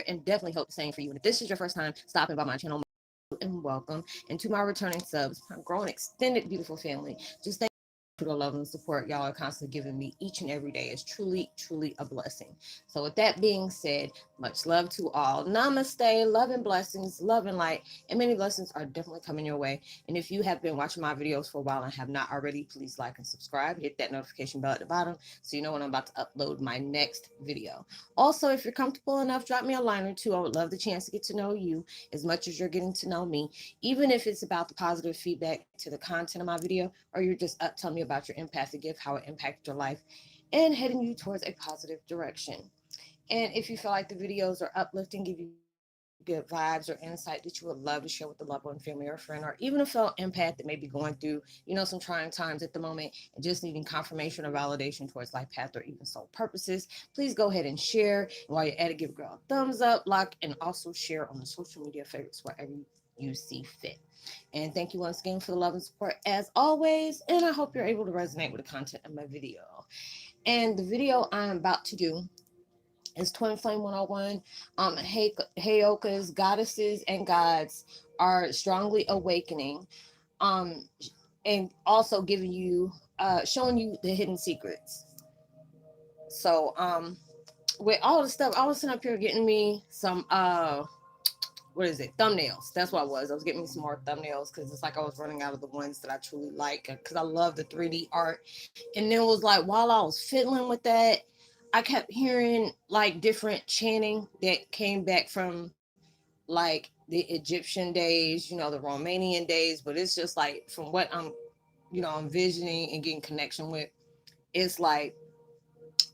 and definitely hope the same for you. And if this is your first time stopping by my channel, and welcome. And to my returning subs, my growing extended beautiful family, just thank you for the love and support y'all are constantly giving me each and every day. Is truly, truly a blessing. So with that being said, much love to all. Namaste, love and blessings, love and light, and many blessings are definitely coming your way. And if you have been watching my videos for a while and have not already, please like and subscribe. Hit that notification bell at the bottom so you know when I'm about to upload my next video. Also, if you're comfortable enough, drop me a line or two. I would love the chance to get to know you as much as you're getting to know me, even if it's about the positive feedback to the content of my video, or you're just up telling me about your empathic gift, how it impacted your life, and heading you towards a positive direction. And if you feel like the videos are uplifting, give you good vibes or insight that you would love to share with the loved one, family, or friend, or even a fellow empath that may be going through, some trying times at the moment and just needing confirmation or validation towards life path or even soul purposes, please go ahead and share. And while you're at it, give a girl a thumbs up, like, and also share on the social media favorites wherever you see fit. And thank you once again for the love and support as always. And I hope you're able to resonate with the content of my video. And the video I'm about to do is Twin Flame 101. Heyokas, goddesses and gods are strongly awakening. Um, and also giving you, showing you the hidden secrets. So, with all the stuff, I was sitting up here getting me some, what is it? Thumbnails. That's what I was. I was getting me some more thumbnails because it's like I was running out of the ones that I truly like because I love the 3D art. And then it was like while I was fiddling with that, I kept hearing like different chanting that came back from like the Egyptian days, the Romanian days, but it's just like from what I'm envisioning and getting connection with, it's like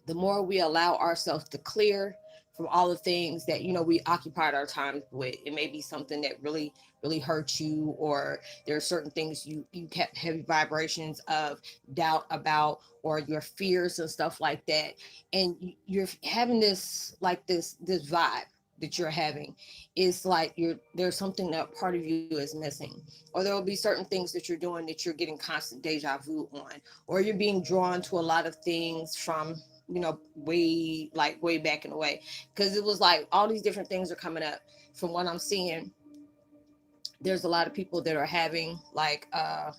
the more we allow ourselves to clear from all the things that we occupied our time with. It may be something that really really hurt you, or there are certain things you kept heavy vibrations of doubt about, or your fears and stuff like that, and you're having this vibe that you're having. It's like there's something that part of you is missing, or there will be certain things that you're doing that you're getting constant deja vu on, or you're being drawn to a lot of things from way back in the way, because it was like all these different things are coming up. From what I'm seeing, there's a lot of people that are having like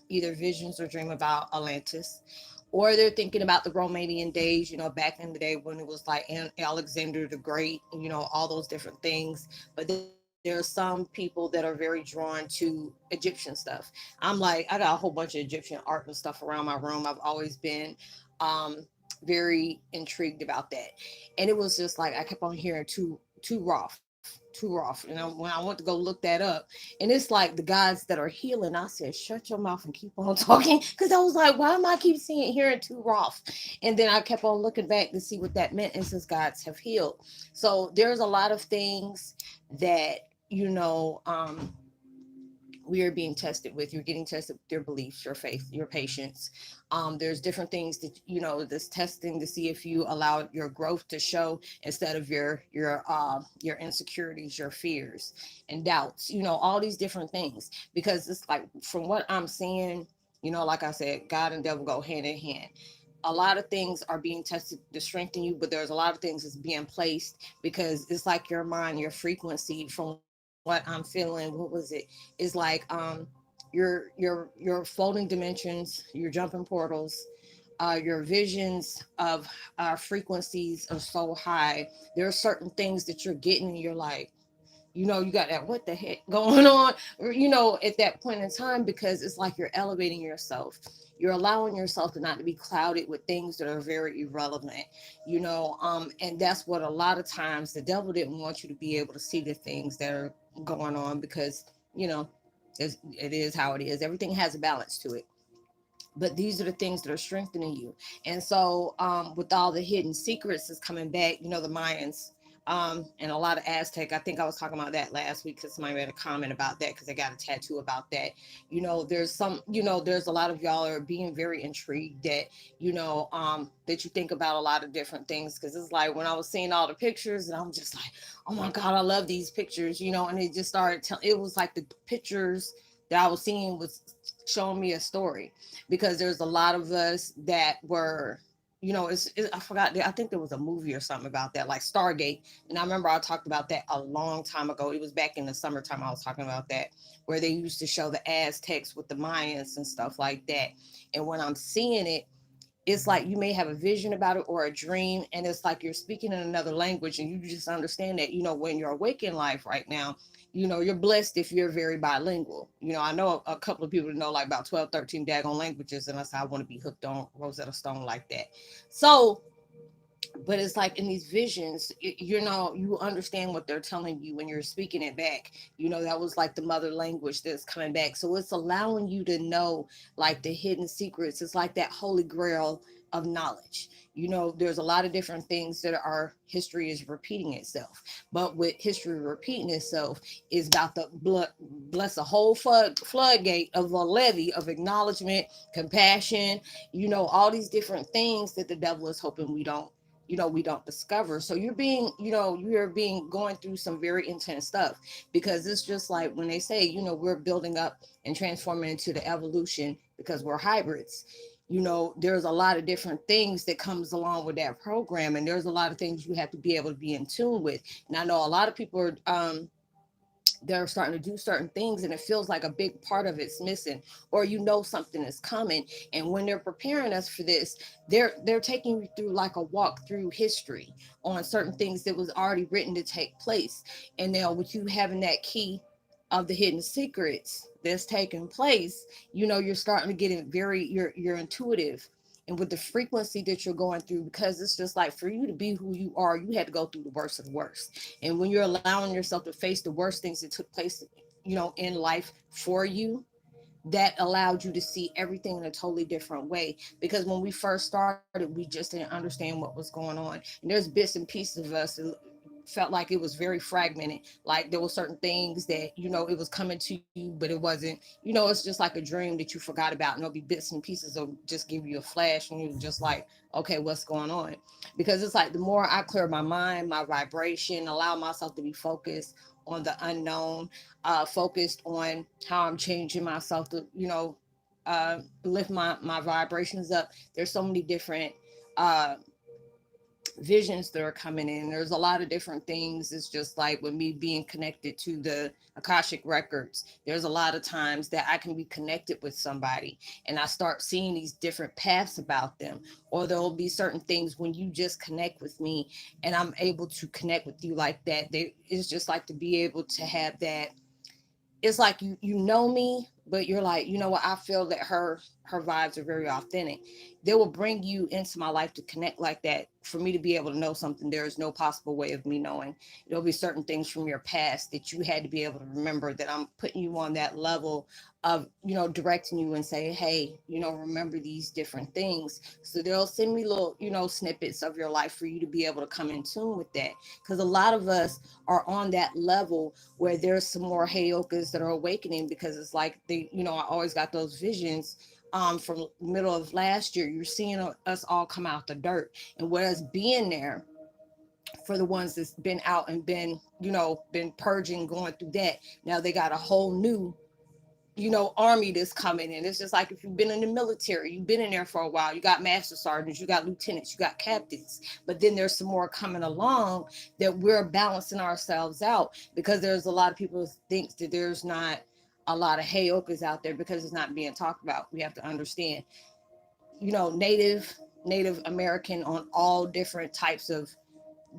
either visions or dream about Atlantis, or they're thinking about the Romanian days, back in the day when it was like Alexander the Great, all those different things. But there are some people that are very drawn to Egyptian stuff. I'm like, I got a whole bunch of Egyptian art and stuff around my room. I've always been very intrigued about that. And it was just like I kept on hearing too rough. When I went to go look that up, and it's like the gods that are healing, I said, shut your mouth and keep on talking. Because I was like, why am I keep seeing hearing too rough? And then I kept on looking back to see what that meant, and since gods have healed. So there's a lot of things that, you know, um, we are being tested with. You're getting tested with your beliefs, your faith, your patience. There's different things that this testing to see if you allow your growth to show instead of your insecurities, your fears and doubts. All these different things, because it's like from what I'm seeing, like I said, God and devil go hand in hand. A lot of things are being tested to strengthen you, but there's a lot of things that's being placed because it's like your mind, your frequency. From what I'm feeling, what was it? Is like your folding dimensions, your jumping portals, your visions of frequencies are so high. There are certain things that you're getting, and you're like, you got that what the heck going on, or, at that point in time, because it's like you're elevating yourself. You're allowing yourself to not to be clouded with things that are very irrelevant, and that's what a lot of times the devil didn't want you to be able to see the things that are going on, because, you know, it is how it is. Everything has a balance to it, but these are the things that are strengthening you. And so with all the hidden secrets is coming back, the Mayans, and a lot of Aztec. I think I was talking about that last week because somebody made a comment about that, because I got a tattoo about that. There's a lot of y'all are being very intrigued that, that you think about a lot of different things, because it's like when I was seeing all the pictures and I'm just like, oh my God, I love these pictures, and it just started it was like the pictures that I was seeing was showing me a story, because there's a lot of us that were, I forgot. I think there was a movie or something about that, like Stargate. And I remember I talked about that a long time ago. It was back in the summertime. I was talking about that, where they used to show the Aztecs with the Mayans and stuff like that. And when I'm seeing it, it's like you may have a vision about it or a dream, and it's like you're speaking in another language, and you just understand that, when you're awake in life right now, you're blessed if you're very bilingual. I know a couple of people that know like about 12, 13 daggone languages, and that's how I want to be hooked on Rosetta Stone like that. So, but it's like in these visions, you understand what they're telling you when you're speaking it back. That was like the mother language that's coming back, so it's allowing you to know like the hidden secrets. It's like that holy grail of knowledge. There's a lot of different things that our history is repeating itself, but with history repeating itself is about the blood, bless a whole floodgate of a levee of acknowledgement, compassion, all these different things that the devil is hoping we don't discover. So you're being going through some very intense stuff, because it's just like when they say, we're building up and transforming into the evolution because we're hybrids. There's a lot of different things that comes along with that program, and there's a lot of things you have to be able to be in tune with. And I know a lot of people are they're starting to do certain things, and it feels like a big part of it's missing, or something is coming. And when they're preparing us for this, they're taking you through like a walk through history on certain things that was already written to take place. And now with you having that key of the hidden secrets that's taking place, you're starting to get it very, you're intuitive. And with the frequency that you're going through, because it's just like, for you to be who you are, you had to go through the worst of the worst. And when you're allowing yourself to face the worst things that took place, in life for you, that allowed you to see everything in a totally different way. Because when we first started, we just didn't understand what was going on. And there's bits and pieces of us that felt like it was very fragmented. Like there were certain things that, it was coming to you, but it wasn't. It's just like a dream that you forgot about. And there'll be bits and pieces of just give you a flash, and you're just like, okay, what's going on? Because it's like the more I clear my mind, my vibration, allow myself to be focused on the unknown, focused on how I'm changing myself to, lift my vibrations up. There's so many different uh, visions that are coming in. There's a lot of different things. It's just like with me being connected to the Akashic records, there's a lot of times that I can be connected with somebody and I start seeing these different paths about them. Or there'll be certain things when you just connect with me and I'm able to connect with you like that. It's just like to be able to have that. It's like you know me, but you're like, what, I feel that her vibes are very authentic. They will bring you into my life to connect like that. For me to be able to know something, there is no possible way of me knowing. There'll be certain things from your past that you had to be able to remember, that I'm putting you on that level of, directing you and say, hey, remember these different things. So they'll send me little, snippets of your life for you to be able to come in tune with that. Because a lot of us are on that level where there's some more Heyokas that are awakening, because it's like I always got those visions from middle of last year. You're seeing us all come out the dirt, and with us being there for the ones that's been out and been purging, going through that. Now they got a whole new army that's coming in. It's just like if you've been in the military, you've been in there for a while, you got master sergeants, you got lieutenants, you got captains, but then there's some more coming along that we're balancing ourselves out, because there's a lot of people who think that there's not a lot of Heyokas out there because it's not being talked about. We have to understand, Native American, on all different types of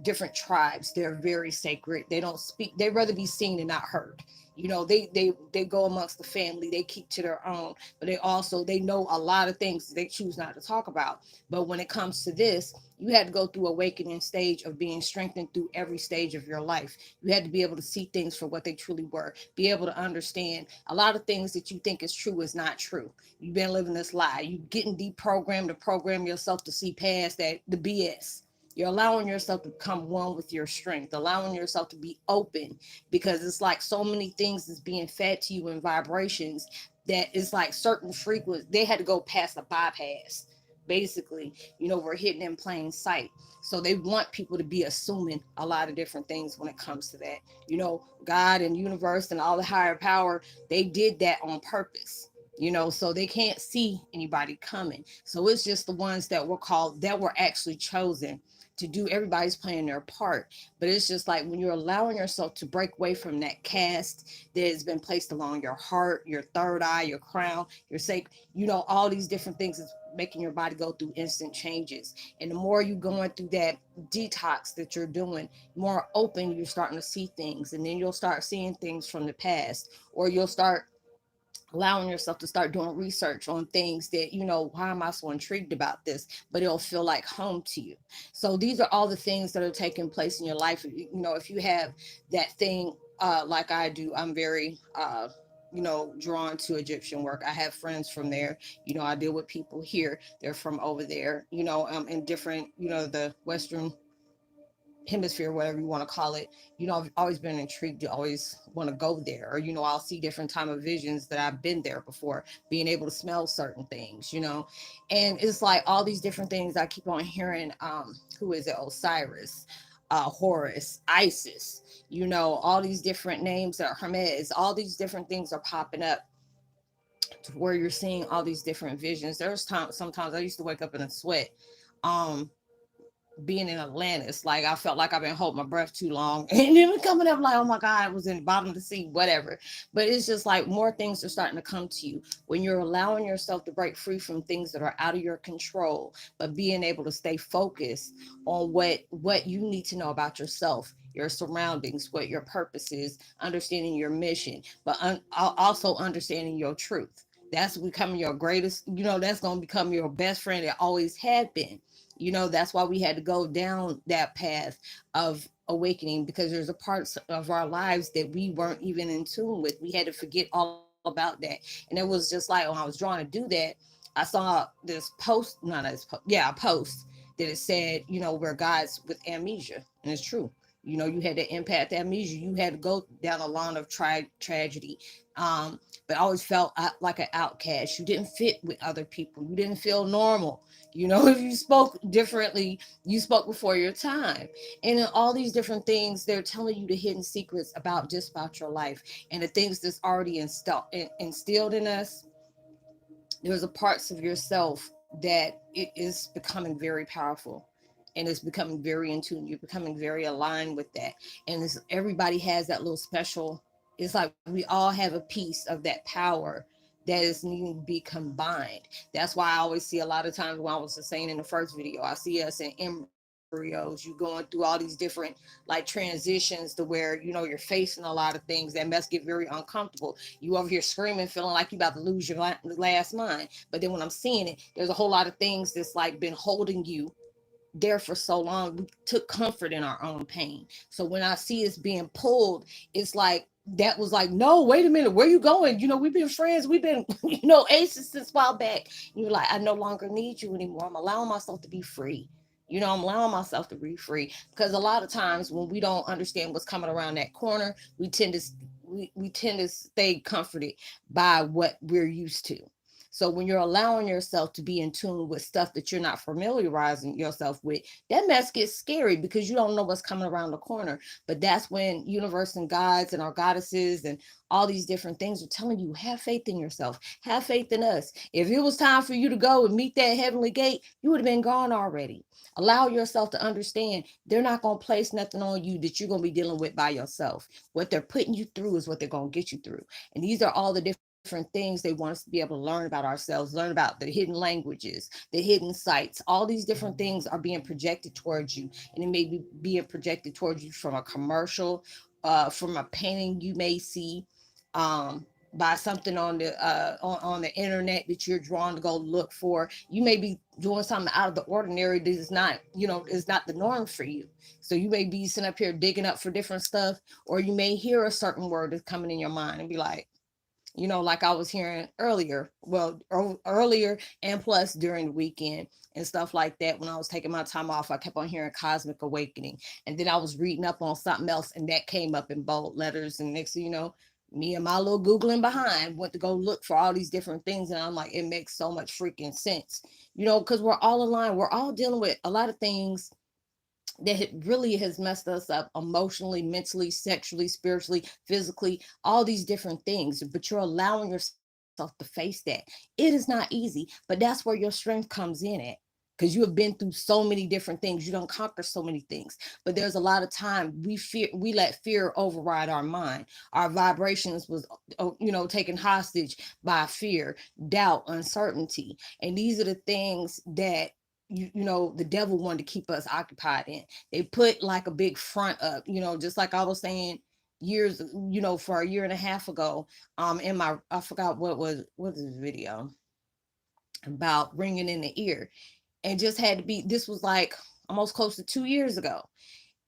different tribes, they're very sacred. They don't speak, they rather be seen and not heard. They go amongst the family, they keep to their own, but they know a lot of things they choose not to talk about. But when it comes to this, you had to go through awakening stage of being strengthened through every stage of your life. You had to be able to see things for what they truly were, be able to understand a lot of things that you think is true is not true. You've been living this lie. You getting deprogrammed to program yourself to see past that, the BS. You're allowing yourself to become one with your strength, allowing yourself to be open, because it's like so many things is being fed to you in vibrations that it's like certain frequencies, they had to go past a bypass. Basically, we're hidden in plain sight. So they want people to be assuming a lot of different things when it comes to that. God and universe and all the higher power, they did that on purpose. So they can't see anybody coming. So it's just the ones that were called, that were actually chosen to do. Everybody's playing their part, but it's just like when you're allowing yourself to break away from that cast that has been placed along your heart, your third eye, your crown, your sacral, all these different things is making your body go through instant changes. And the more you're going through that detox that you're doing, more open you're starting to see things. And then you'll start seeing things from the past, or you'll start allowing yourself to start doing research on things that, why am I so intrigued about this? But it'll feel like home to you. So these are all the things that are taking place in your life. If you have that thing, like I do, I'm very, drawn to Egyptian work. I have friends from there. I deal with people here. They're from over there, in different, the Western hemisphere, whatever you want to call it. I've always been intrigued to always want to go there. Or, I'll see different time of visions that I've been there before, being able to smell certain things, and it's like all these different things I keep on hearing. Who is it? Osiris, Horus, Isis, all these different names that are Hermes, all these different things are popping up to where you're seeing all these different visions. There's times, sometimes I used to wake up in a sweat. Um, Being in Atlantis, like I felt like I've been holding my breath too long, and then coming up like, oh my God, I was in the bottom of the sea, whatever. But it's just like more things are starting to come to you when you're allowing yourself to break free from things that are out of your control, but being able to stay focused on what you need to know about yourself, your surroundings, what your purpose is, understanding your mission, but also understanding your truth. That's becoming your greatest, that's going to become your best friend. It always had been. That's why we had to go down that path of awakening, because there's a parts of our lives that we weren't even in tune with. We had to forget all about that. And it was just like, when I was drawn to do that, I saw this post, not this post, yeah, a post that it said, we're guys with amnesia. And it's true. You had to empath amnesia. You had to go down a line of tragedy. But I always felt like an outcast. You didn't fit with other people. You didn't feel normal. If you spoke differently, you spoke before your time. And in all these different things, they're telling you the hidden secrets about your life, and the things that's already instilled in us. There's a parts of yourself that it is becoming very powerful, and it's becoming very in tune. You're becoming very aligned with that. And everybody has that little special, it's like we all have a piece of that power that is needing to be combined. That's why I always see, a lot of times when I was just saying in the first video, I see us in embryos, you going through all these different like transitions to where, you're facing a lot of things that must get very uncomfortable. You over here screaming, feeling like you about to lose your last mind. But then when I'm seeing it, there's a whole lot of things that's like been holding you there for so long. We took comfort in our own pain. So when I see us being pulled, it's like, that was like, no, wait a minute, where you going? We've been friends, we've been, aces since a while back. You're like, I no longer need you anymore. I'm allowing myself to be free. I'm allowing myself to be free, because a lot of times when we don't understand what's coming around that corner, we tend to stay comforted by what we're used to. So when you're allowing yourself to be in tune with stuff that you're not familiarizing yourself with, that mess gets scary, because you don't know what's coming around the corner. But that's when universe and gods and our goddesses and all these different things are telling you, have faith in yourself, have faith in us. If it was time for you to go and meet that heavenly gate, you would have been gone already. Allow yourself to understand they're not going to place nothing on you that you're going to be dealing with by yourself. What they're putting you through is what they're going to get you through. And these are all the different things they want us to be able to learn about ourselves, learn about the hidden languages, the hidden sites. All these different things are being projected towards you, and it may be being projected towards you from a commercial, from a painting you may see, by something on the internet that you're drawn to go look for. You may be doing something out of the ordinary that is not, is not the norm for you. So you may be sitting up here digging up for different stuff, or you may hear a certain word that's coming in your mind and be like, like I was hearing earlier, well, earlier and plus during the weekend and stuff like that. When I was taking my time off, I kept on hearing cosmic awakening. And then I was reading up on something else, and that came up in bold letters. And next thing you know, me and my little Googling behind went to go look for all these different things. And I'm like, it makes so much freaking sense, because we're all aligned. We're all dealing with a lot of things that really has messed us up emotionally, mentally, sexually, spiritually, physically, all these different things. But you're allowing yourself to yourself to face that. It is not easy, but that's where your strength comes in at, because you have been through so many different things. You don't conquer so many things. But there's a lot of time we let fear override our mind. Our vibrations was taken hostage by fear, doubt, uncertainty. And these are the things that the devil wanted to keep us occupied in. They put like a big front up, just like I was saying years, for a year and a half ago, in my, I forgot what is the video about, ringing in the ear. And just had to be, this was like almost close to 2 years ago,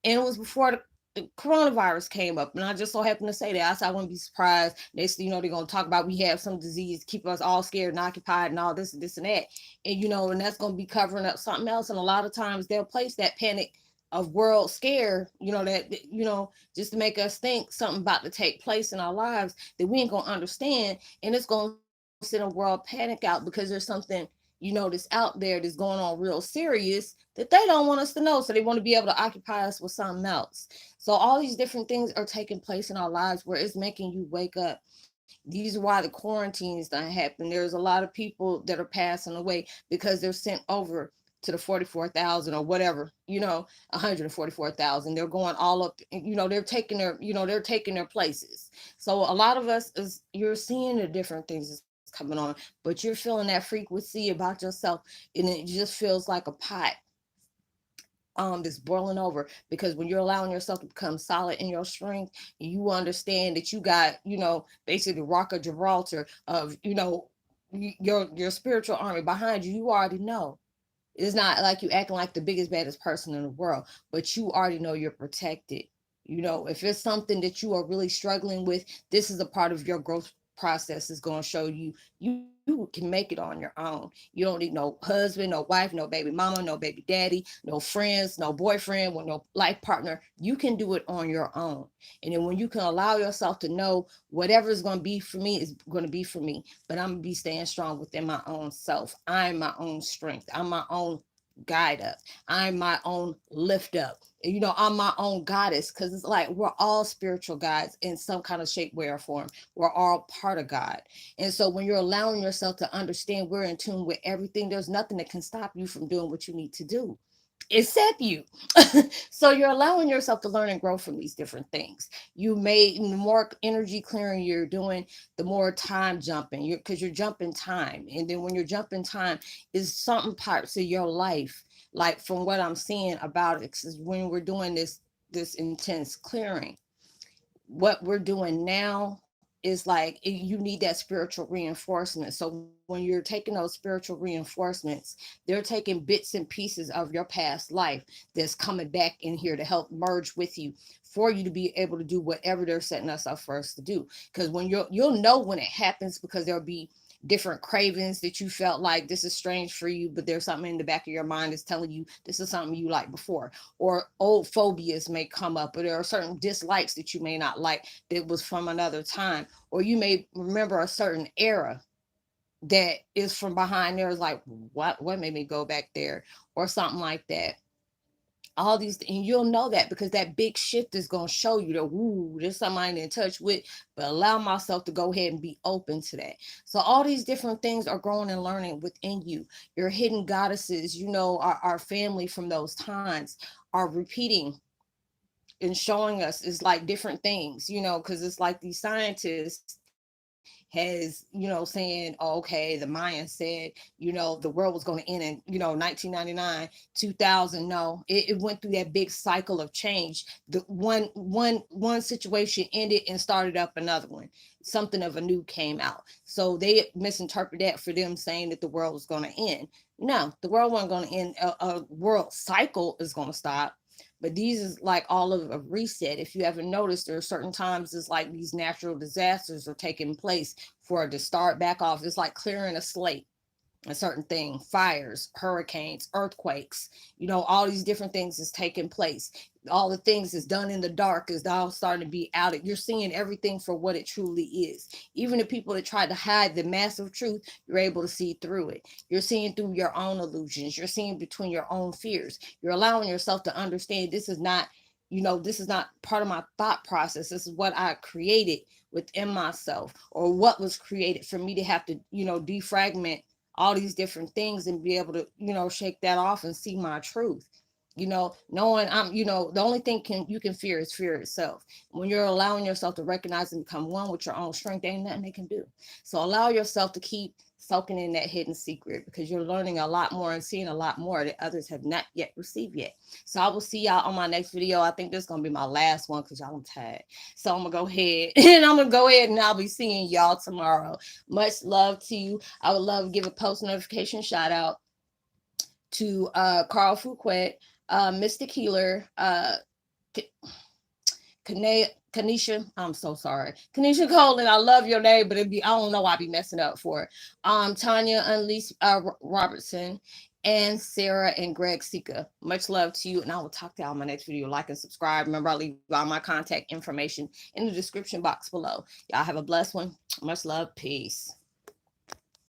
and it was before the coronavirus came up. And I just so happened to say that. I said I wouldn't be surprised. They're going to talk about we have some disease, keep us all scared and occupied and all this and that. And, and that's going to be covering up something else. And a lot of times they'll place that panic of world scare, just to make us think something about to take place in our lives that we ain't going to understand. And it's going to sit a world panic out because there's something that's out there that's going on real serious that they don't want us to know. So they want to be able to occupy us with something else. So all these different things are taking place in our lives where it's making you wake up. These are why the quarantines don't happen. There's a lot of people that are passing away because they're sent over to the 44,000 or whatever, 144,000. They're going all up, they're taking their places. So a lot of us you're seeing the different things coming on, but you're feeling that frequency about yourself, and it just feels like a pot that's boiling over, because when you're allowing yourself to become solid in your strength, you understand that you got basically rock of Gibraltar of your spiritual army behind you. You already know. It's not like you acting like the biggest, baddest person in the world, but you already know you're protected. If it's something that you are really struggling with, this is a part of your growth process. Is going to show you can make it on your own. You don't need no husband, no wife, no baby mama, no baby daddy, no friends, no boyfriend, with no life partner. You can do it on your own. And then when you can allow yourself to know whatever is going to be for me is going to be for me, but I'm going to be staying strong within my own self. I'm my own strength. I'm my own guide up. I'm my own lift up. I'm my own goddess, because it's like we're all spiritual guides in some kind of shape, way, or form. We're all part of God. And so when you're allowing yourself to understand we're in tune with everything, there's nothing that can stop you from doing what you need to do, except you. So you're allowing yourself to learn and grow from these different things. The more energy clearing you're doing, the more time jumping, because you're jumping time. And then when you're jumping time, is something parts of your life, like from what I'm seeing about it, is when we're doing this intense clearing, what we're doing now is like you need that spiritual reinforcement. So when you're taking those spiritual reinforcements, they're taking bits and pieces of your past life that's coming back in here to help merge with you, for you to be able to do whatever they're setting us up for us to do. Because when you'll know when it happens, because there'll be different cravings that you felt like this is strange for you, but there's something in the back of your mind that's telling you this is something you liked before. Or old phobias may come up, or there are certain dislikes that you may not like that was from another time, or you may remember a certain era that is from behind there. Is like, what made me go back there, or something like that. All these, and you'll know that because that big shift is going to show you that, ooh, there's something I'm in touch with, but allow myself to go ahead and be open to that. So all these different things are growing and learning within you. Your hidden goddesses, our family from those times are repeating and showing us is like different things, because it's like these scientists has, saying, oh, okay, the Mayans said, the world was going to end in, 1999, 2000. No, it went through that big cycle of change. The one situation ended and started up another one. Something of a new came out. So they misinterpret that for them saying that the world was going to end. No, the world wasn't going to end. A world cycle is going to stop. But these is like all of a reset. If you ever noticed, there are certain times it's like these natural disasters are taking place for it to start back off. It's like clearing a slate. A certain thing, fires, hurricanes, earthquakes, all these different things is taking place. All the things is done in the dark is now starting to be out. You're seeing everything for what it truly is. Even the people that tried to hide the massive truth, you're able to see through it. You're seeing through your own illusions. You're seeing between your own fears. You're allowing yourself to understand this is not You know, this is not part of my thought process. This is what I created within myself, or what was created for me to have to, you know, defragment all these different things and be able to, you know, shake that off and see my truth. You know, knowing I'm, you know, the only thing you can fear is fear itself. When you're allowing yourself to recognize and become one with your own strength, ain't nothing they can do. So allow yourself to keep soaking in that hidden secret, because you're learning a lot more and seeing a lot more that others have not yet received yet. So I will see y'all on my next video. I think this is gonna be my last one because y'all I'm tired. So I'm gonna go ahead and I'll be seeing y'all tomorrow. Much love to you. I would love to give a post notification shout out to Carl Fuquet, Mystic Healer, Kanisha, I'm so sorry. Kanisha Colin, I love your name, but I don't know why I be messing up for it. Tanya Unleashed Robertson, and Sarah and Greg Sika. Much love to you, and I will talk to y'all in my next video. Like and subscribe. Remember, I leave all my contact information in the description box below. Y'all have a blessed one. Much love. Peace.